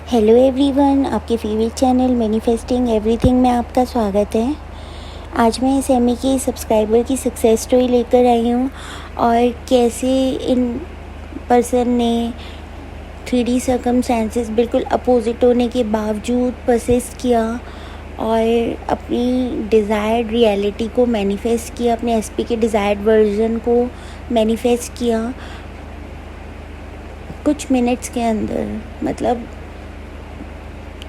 Hello everyone, आपके favourite channel manifesting everything में आपका स्वागत है। आज मैं इस एमी की सब्सक्राइबर की सक्सेस स्टोरी लेकर आई हूँ और कैसे इन पर्सन ने 3D सर्कमस्टेंसेस बिल्कुल अपोजिट होने के बावजूद परसिस्ट किया और अपनी डिज़ायर्ड रियलिटी को मैनिफेस्ट किया, अपने एसपी के डिज़ायर्ड वर्जन को मैनिफेस्ट किया कुछ मिनट्स के अंदर। मतलब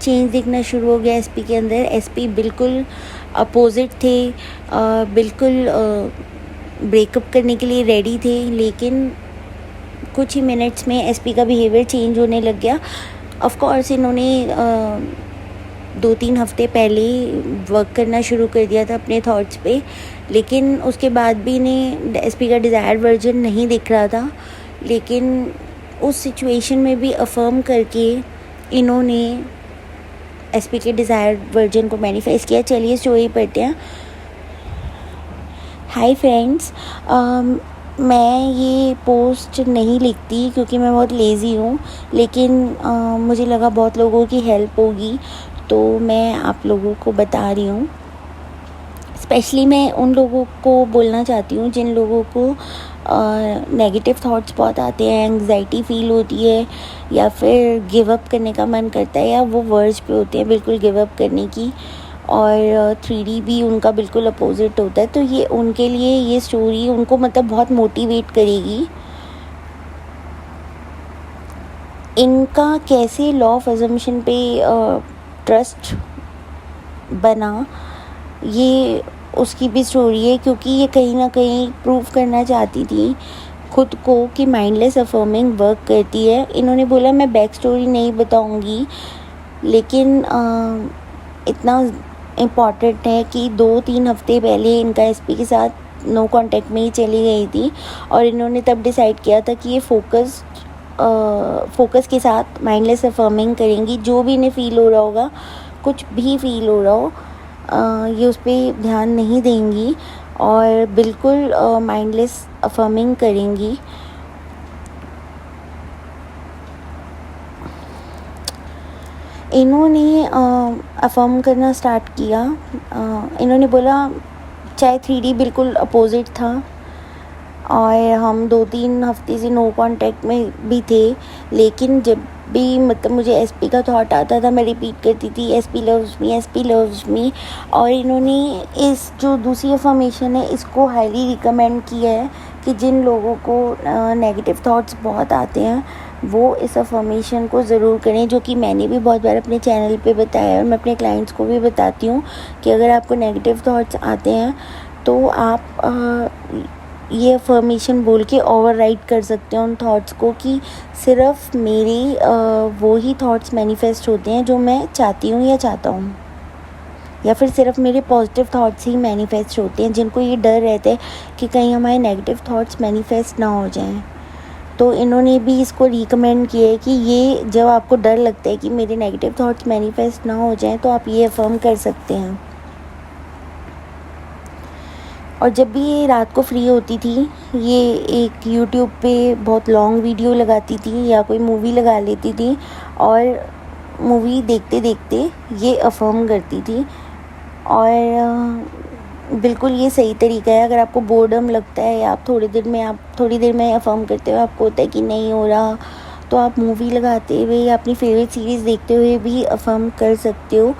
चेंज दिखना शुरू हो गया एसपी के अंदर। एसपी बिल्कुल अपोजिट थे, बिल्कुल ब्रेकअप करने के लिए रेडी थे, लेकिन कुछ ही मिनट्स में एसपी का बिहेवियर चेंज होने लग गया। ऑफ कोर्स इन्होंने 2-3 हफ्ते पहले वर्क करना शुरू कर दिया था अपने थॉट्स पे, लेकिन उसके बाद भी इन्हें एसपी का डिज़ायर्ड वर्जन नहीं दिख रहा था। लेकिन उस सिचुएशन में भी अफर्म करके इन्होंने एसपी के डिज़ायर्ड वर्जन को मैनिफेस्ट किया। चलिए स्टोरी पढ़ते हैं। हाय फ्रेंड्स, मैं ये पोस्ट नहीं लिखती क्योंकि मैं बहुत लेज़ी हूँ, लेकिन मुझे लगा बहुत लोगों की हेल्प होगी तो मैं आप लोगों को बता रही हूँ। स्पेशली मैं उन लोगों को बोलना चाहती हूँ जिन लोगों को नेगेटिव थॉट्स बहुत आते हैं, एंग्जाइटी फील होती है या फिर गिव अप करने का मन करता है, या वो वर्ज पे होते हैं बिल्कुल गिव अप करने की, और 3D भी उनका बिल्कुल अपोजिट होता है। तो ये उनके लिए ये स्टोरी उनको मतलब बहुत मोटिवेट करेगी। इनका कैसे लॉ ऑफ अजम्पशन पे ट्रस्ट बना, ये उसकी भी स्टोरी है, क्योंकि ये कहीं ना कहीं प्रूव करना चाहती थी खुद को कि माइंडलेस अफर्मिंग वर्क करती है। इन्होंने बोला मैं बैक स्टोरी नहीं बताऊंगी, लेकिन इतना इम्पॉर्टेंट है कि 2-3 हफ्ते पहले इनका एसपी के साथ नो कांटेक्ट में ही चली गई थी और इन्होंने तब डिसाइड किया था कि ये फोकस के साथ माइंडलेस अफर्मिंग करेंगी। जो भी इन्हें फील हो रहा होगा, कुछ भी फील हो रहा हो, ये उस पर ध्यान नहीं देंगी और बिल्कुल माइंडलेस अफर्मिंग करेंगी। इन्होंने अफर्म करना स्टार्ट किया। इन्होंने बोला चाहे 3D बिल्कुल अपोजिट था और हम 2-3 हफ्ते से नो कांटेक्ट में भी थे, लेकिन जब भी मतलब मुझे एसपी का थॉट आता था मैं रिपीट करती थी SP loves me, SP loves me. और इन्होंने इस जो दूसरी अफर्मेशन है इसको हाईली रिकमेंड किया है कि जिन लोगों को नेगेटिव थॉट्स बहुत आते हैं वो इस अफर्मेशन को ज़रूर करें, जो कि मैंने भी बहुत बार अपने चैनल पे बताया और मैं अपने क्लाइंट्स को भी बताती हूँ कि अगर आपको नेगेटिव थॉट्स आते हैं तो आप ये अफर्मेशन बोल के ओवरराइड कर सकते हैं उन थॉट्स को कि सिर्फ मेरी वो ही थॉट्स मैनिफेस्ट होते हैं जो मैं चाहती हूँ या चाहता हूँ, या फिर सिर्फ मेरे पॉजिटिव थॉट्स ही मैनिफेस्ट होते हैं। जिनको ये डर रहता है कि कहीं हमारे नेगेटिव थॉट्स मैनिफेस्ट ना हो जाएं, तो इन्होंने भी इसको रिकमेंड किया है कि ये जब आपको डर लगता है कि मेरे नेगेटिव थॉट्स मैनिफेस्ट ना हो जाएं तो आप ये अफर्म कर सकते हैं। और जब भी ये रात को फ्री होती थी ये एक यूट्यूब पे बहुत लॉन्ग वीडियो लगाती थी या कोई मूवी लगा लेती थी और मूवी देखते देखते ये अफर्म करती थी। और बिल्कुल ये सही तरीका है। अगर आपको बोर्डम लगता है या आप थोड़ी देर में अफर्म करते हुए आपको होता है कि नहीं हो रहा, तो आप मूवी लगाते हुए या अपनी फेवरेट सीरीज़ देखते हुए भी अफर्म कर सकते हो।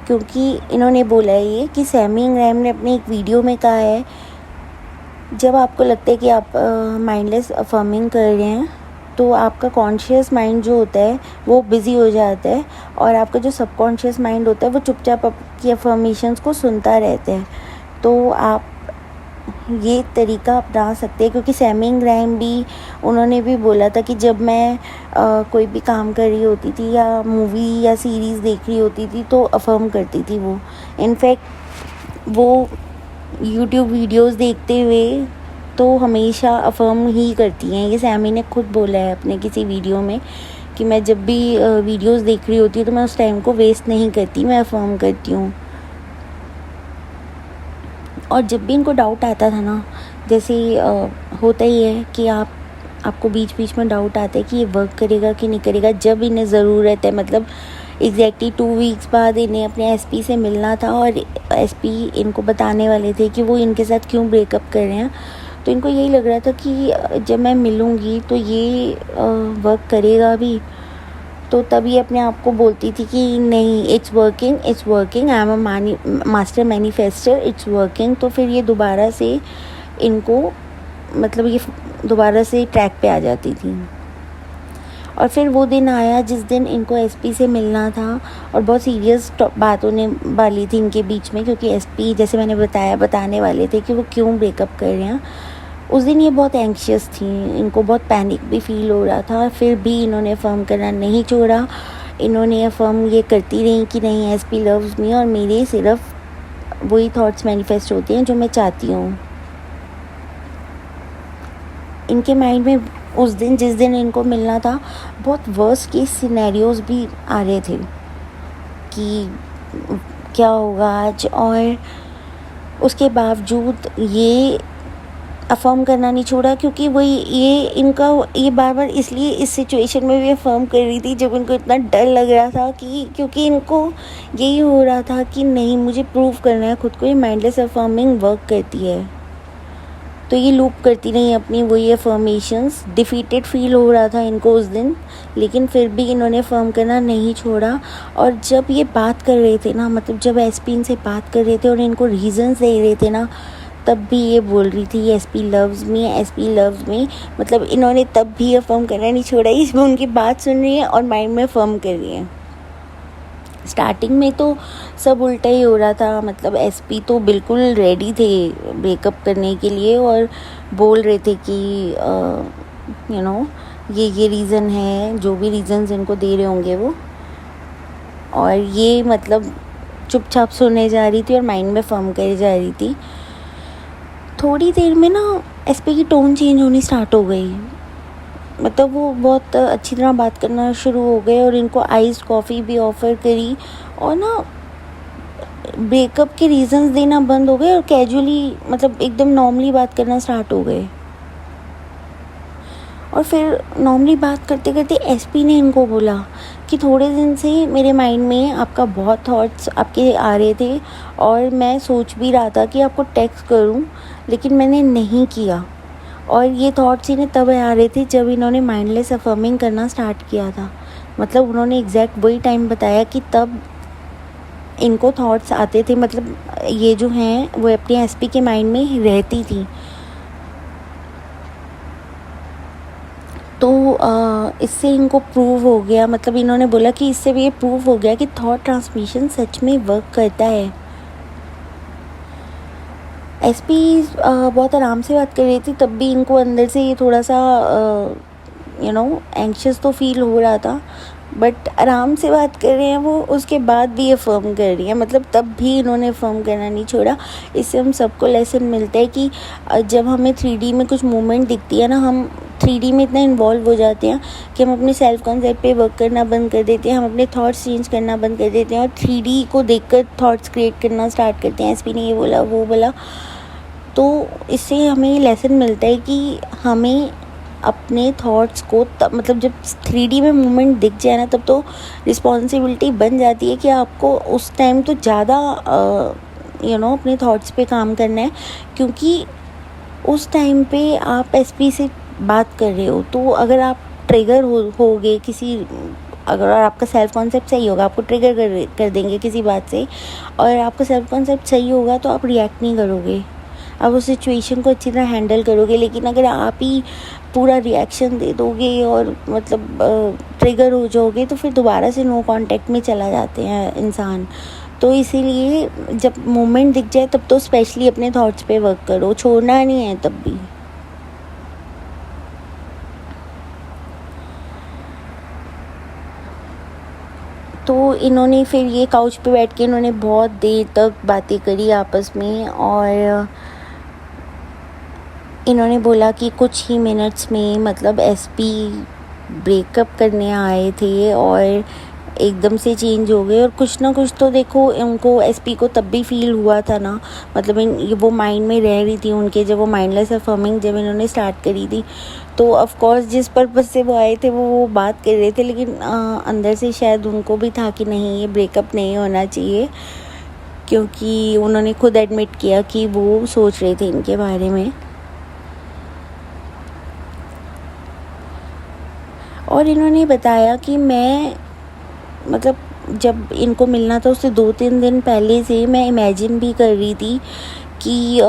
क्योंकि इन्होंने बोला है ये कि सैमी इंग्रैम ने अपने एक वीडियो में कहा है, जब आपको लगता है कि आप माइंडलेस अफर्मिंग कर रहे हैं तो आपका कॉन्शियस माइंड जो होता है वो बिज़ी हो जाता है और आपका जो सबकॉन्शियस माइंड होता है वो चुपचाप आपकी अफर्मेशंस को सुनता रहता है। तो आप ये तरीका अपना सकते हैं, क्योंकि सैमी इंग्रैम भी उन्होंने भी बोला था कि जब मैं कोई भी काम कर रही होती थी या मूवी या सीरीज़ देख रही होती थी तो अफर्म करती थी वो। इनफैक्ट वो यूट्यूब वीडियोस देखते हुए तो हमेशा अफर्म ही करती हैं। ये सैमी ने खुद बोला है अपने किसी वीडियो में कि मैं जब भी वीडियोस देख रही होती हूँ तो मैं उस टाइम को वेस्ट नहीं करती, मैं अफर्म करती हूँ। और जब भी इनको डाउट आता था ना, जैसे होता ही है कि आपको बीच बीच में डाउट आता है कि ये वर्क करेगा कि नहीं करेगा। जब इन्हें ज़रूरत है, मतलब एग्जैक्टली 2 वीक्स बाद इन्हें अपने एसपी से मिलना था और एसपी इनको बताने वाले थे कि वो इनके साथ क्यों ब्रेकअप कर रहे हैं, तो इनको यही लग रहा था कि जब मैं मिलूँगी तो ये वर्क करेगा भी। तो तब ये अपने आप को बोलती थी कि नहीं, it's working, I am a master manifester, it's working. तो फिर ये दोबारा से इनको, मतलब ये दोबारा से ट्रैक पे आ जाती थी। और फिर वो दिन आया जिस दिन इनको एसपी से मिलना था और बहुत सीरियस बात होने वाली थी इनके बीच में, क्योंकि एसपी, जैसे मैंने बताने वाले थे कि वो क्यों ब्रेकअप कर रहे हैं। उस दिन ये बहुत एंग्शियस थी, इनको बहुत पैनिक भी फील हो रहा था। फिर भी इन्होंने अफर्म करना नहीं छोड़ा। इन्होंने अफर्म ये करती रही कि नहीं, एसपी लव्स मी और मेरे सिर्फ वही थॉट्स मैनिफेस्ट होते हैं जो मैं चाहती हूँ। इनके माइंड में उस दिन, जिस दिन इनको मिलना था, बहुत वर्स्ट केस सिनेरियोज भी आ रहे थे कि क्या होगा आज। और उसके बावजूद ये अफर्म करना नहीं छोड़ा, क्योंकि वही ये बार बार इसलिए इस सिचुएशन में भी अफर्म कर रही थी जब इनको इतना डर लग रहा था कि, क्योंकि इनको यही हो रहा था कि नहीं, मुझे प्रूव करना है खुद को। ये माइंडलेस अफर्मिंग वर्क करती है, तो ये लूप करती रही अपनी वही अफर्मेशंस। डिफीटेड फील हो रहा था इनको उस दिन, लेकिन फिर भी इन्होंने अफर्म करना नहीं छोड़ा। और जब ये बात कर रहे थे ना, मतलब जब एसपी इनसे बात कर रहे थे और इनको रीजंस दे रहे थे ना, तब भी ये बोल रही थी एसपी लव्स मी। मतलब इन्होंने तब भी अफर्म करना नहीं छोड़ा। इसमें उनकी बात सुन रही है और माइंड में अफर्म कर रही है। स्टार्टिंग में तो सब उल्टा ही हो रहा था, मतलब एसपी तो बिल्कुल रेडी थे ब्रेकअप करने के लिए और बोल रहे थे कि ये रीज़न है, जो भी रीज़न्स इनको दे रहे होंगे वो। और ये मतलब चुपचाप सुनने जा रही थी और माइंड में फर्म करे जा रही थी। थोड़ी देर में ना एसपी की टोन चेंज होनी स्टार्ट हो गई, मतलब वो बहुत अच्छी तरह बात करना शुरू हो गए और इनको आइस्ड कॉफ़ी भी ऑफ़र करी और ना ब्रेकअप के रीज़न्स देना बंद हो गए और कैजुअली, मतलब एकदम नॉर्मली बात करना स्टार्ट हो गए। और फिर नॉर्मली बात करते करते एसपी ने इनको बोला कि थोड़े दिन से मेरे माइंड में आपका बहुत थॉट्स आपके आ रहे थे और मैं सोच भी रहा था कि आपको टेक्स्ट करूं, लेकिन मैंने नहीं किया। और ये थॉट्स इन्हें तब आ रहे थे जब इन्होंने माइंडलेस अफर्मिंग करना स्टार्ट किया था। मतलब उन्होंने एग्जैक्ट वही टाइम बताया कि तब इनको थॉट्स आते थे, मतलब ये जो हैं वो अपने एसपी के माइंड में रहती थी। तो इससे इनको प्रूव हो गया, मतलब इन्होंने बोला कि इससे भी ये प्रूव हो गया कि थॉट ट्रांसमिशन सच में वर्क करता है। एसपी बहुत आराम से बात कर रही थी, तब भी इनको अंदर से ये थोड़ा सा एंग्शियस तो फील हो रहा था, बट आराम से बात कर रहे हैं वो। उसके बाद भी अफर्म कर रही है, मतलब तब भी इन्होंने अफर्म करना नहीं छोड़ा। इससे हम सबको लेसन मिलता है कि जब हमें 3D में कुछ मूवमेंट दिखती है ना, हम 3D में इतना इन्वॉल्व हो जाते हैं कि हम अपने सेल्फ कॉन्सेप्ट पे वर्क करना बंद कर देते हैं, हम अपने थॉट्स चेंज करना बंद कर देते हैं और 3D को देखकर थॉट्स क्रिएट करना स्टार्ट करते हैं। एसपी ने ये बोला, वो बोला। तो इससे हमें ये लेसन मिलता है कि हमें अपने थॉट्स को मतलब जब 3D में मूवमेंट दिख जाए ना, तब तो रिस्पॉन्सिबिलिटी बन जाती है कि आपको उस टाइम तो ज़्यादा अपने थॉट्स पे काम करना है, क्योंकि उस टाइम पे आप एसपी से बात कर रहे हो। तो अगर आप ट्रिगर होगे किसी, अगर आपका सेल्फ कॉन्सेप्ट सही होगा, आपको ट्रिगर कर देंगे किसी बात से, और आपका सेल्फ कॉन्सेप्ट सही होगा तो आप रिएक्ट नहीं करोगे, आप उस सिचुएशन को अच्छी तरह हैंडल करोगे। लेकिन अगर आप ही पूरा रिएक्शन दे दोगे और मतलब ट्रिगर हो जाओगे, तो फिर दोबारा से नो कांटेक्ट में चला जाते हैं इंसान। तो इसीलिए जब मोमेंट दिख जाए तब तो स्पेशली अपने थॉट्स पे वर्क करो, छोड़ना नहीं है तब भी। तो इन्होंने फिर ये काउच पे बैठ के इन्होंने बहुत देर तक बातें करी आपस में, और इन्होंने बोला कि कुछ ही मिनट्स में मतलब एसपी ब्रेकअप करने आए थे और एकदम से चेंज हो गए। और कुछ ना कुछ तो देखो उनको एसपी को तब भी फील हुआ था ना, मतलब वो माइंड में रह रही थी उनके, जब वो माइंडलेस अफर्मिंग जब इन्होंने स्टार्ट करी थी, तो ऑफ कोर्स जिस पर्पज़ से वो आए थे वो बात कर रहे थे, लेकिन अंदर से शायद उनको भी था कि नहीं, ये ब्रेकअप नहीं होना चाहिए, क्योंकि उन्होंने खुद एडमिट किया कि वो सोच रहे थे इनके बारे में। और इन्होंने बताया कि मैं, मतलब जब इनको मिलना था उससे 2-3 दिन पहले से मैं इमेजिन भी कर रही थी कि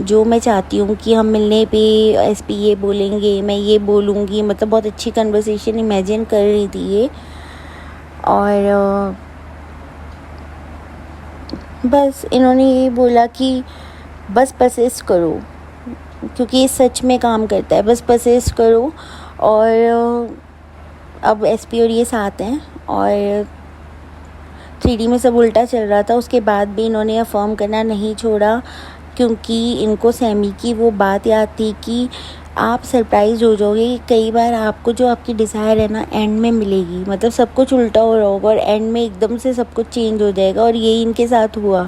जो मैं चाहती हूँ कि हम मिलने पे एसपी ये बोलेंगे, मैं ये बोलूँगी, मतलब बहुत अच्छी कन्वर्सेशन इमेजिन कर रही थी ये। और बस इन्होंने ये बोला कि बस परसिस्ट करो, क्योंकि ये सच में काम करता है, बस परसिस्ट करो। और अब एसपी और ये साथ हैं, और 3D में सब उल्टा चल रहा था, उसके बाद भी इन्होंने अफर्म करना नहीं छोड़ा, क्योंकि इनको सैमी की वो बात याद थी कि आप सरप्राइज हो जाओगे, कई बार आपको जो आपकी डिज़ायर है ना एंड में मिलेगी, मतलब सब कुछ उल्टा हो रहा होगा और एंड में एकदम से सब कुछ चेंज हो जाएगा, और यही इनके साथ हुआ।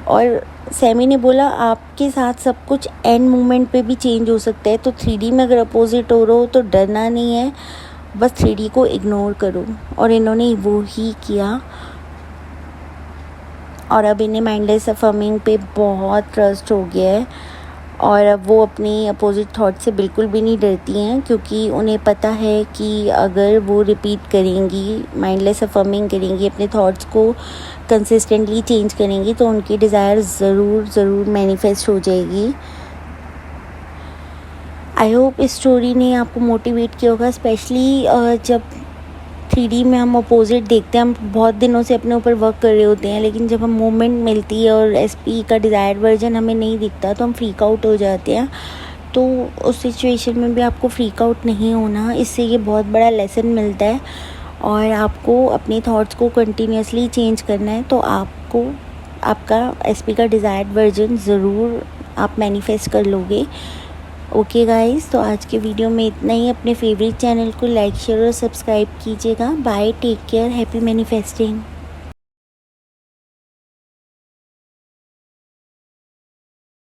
और सैमी ने बोला आपके साथ सब कुछ एंड मोमेंट पे भी चेंज हो सकता है, तो 3D में अगर अपोजिट हो रहा हो तो डरना नहीं है, बस 3D को इग्नोर करो। और इन्होंने वो ही किया, और अब इन्हें माइंडलेस अफर्मिंग पे बहुत ट्रस्ट हो गया है, और अब वो अपनी अपोजिट थॉट से बिल्कुल भी नहीं डरती हैं, क्योंकि उन्हें पता है कि अगर वो रिपीट करेंगी, माइंडलेस अफर्मिंग करेंगी, अपने थॉट्स को कंसिस्टेंटली चेंज करेंगी, तो उनकी डिज़ायर ज़रूर मैनिफेस्ट हो जाएगी। आई होप इस स्टोरी ने आपको मोटिवेट किया होगा, स्पेशली जब 3D में हम अपोजिट देखते हैं, हम बहुत दिनों से अपने ऊपर वर्क कर रहे होते हैं, लेकिन जब हम मोमेंट मिलती है और एसपी का डिज़ायर्ड वर्जन हमें नहीं दिखता तो हम फ्रीक आउट हो जाते हैं। तो उस सिचुएशन में भी आपको फ्रीक आउट नहीं होना, इससे ये बहुत बड़ा लेसन मिलता है, और आपको अपने थॉट्स को कंटिन्यूसली चेंज करना है, तो आपको आपका एसपी का डिज़ायर्ड वर्जन ज़रूर आप मैनिफेस्ट कर लोगे। ओके गाइस, तो आज के वीडियो में इतना ही। अपने फेवरेट चैनल को लाइक, शेयर और सब्सक्राइब कीजिएगा। Bye, take care, happy manifesting.